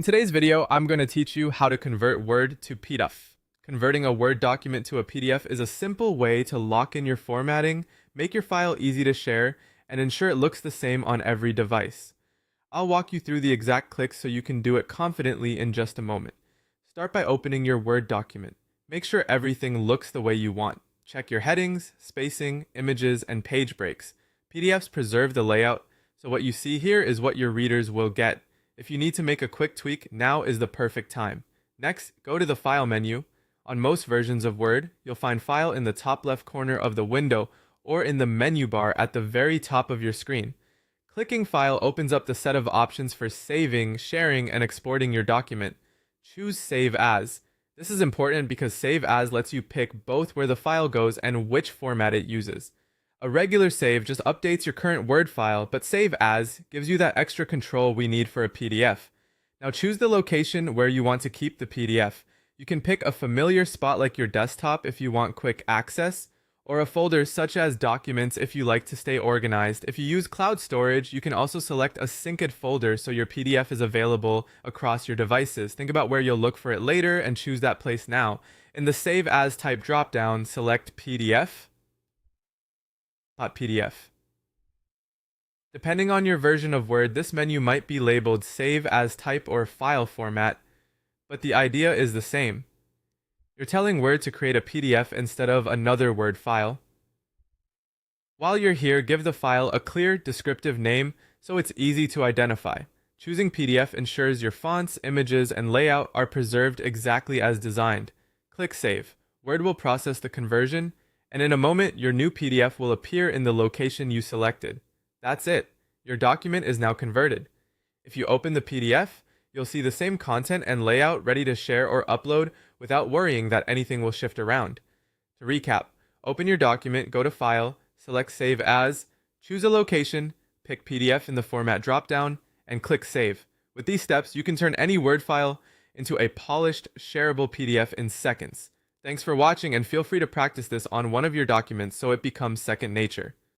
In today's video, I'm going to teach you how to convert Word to PDF. Converting a Word document to a PDF is a simple way to lock in your formatting, make your file easy to share, and ensure it looks the same on every device. I'll walk you through the exact clicks so you can do it confidently in just a moment. Start by opening your Word document. Make sure everything looks the way you want. Check your headings, spacing, images, and page breaks. PDFs preserve the layout, so what you see here is what your readers will get. If you need to make a quick tweak, now is the perfect time. Next, go to the File menu. On most versions of Word, you'll find File in the top left corner of the window or in the menu bar at the very top of your screen. Clicking File opens up the set of options for saving, sharing, and exporting your document. Choose Save As. This is important because Save As lets you pick both where the file goes and which format it uses. A regular save just updates your current Word file, but Save As gives you that extra control we need for a PDF. Now choose the location where you want to keep the PDF. You can pick a familiar spot like your desktop if you want quick access, or a folder such as Documents if you like to stay organized. If you use cloud storage, you can also select a synced folder so your PDF is available across your devices. Think about where you'll look for it later and choose that place now. In the Save As type dropdown, select PDF. .pdf. Depending on your version of Word, this menu might be labeled Save As Type or File Format, but the idea is the same. You're telling Word to create a PDF instead of another Word file. While you're here, give the file a clear, descriptive name so it's easy to identify. Choosing PDF ensures your fonts, images, and layout are preserved exactly as designed. Click Save. Word will process the conversion, and in a moment, your new PDF will appear in the location you selected. That's it. Your document is now converted. If you open the PDF, you'll see the same content and layout ready to share or upload without worrying that anything will shift around. To recap, open your document, go to File, select Save As, choose a location, pick PDF in the Format dropdown, and click Save. With these steps, you can turn any Word file into a polished, shareable PDF in seconds. Thanks for watching, and feel free to practice this on one of your documents so it becomes second nature.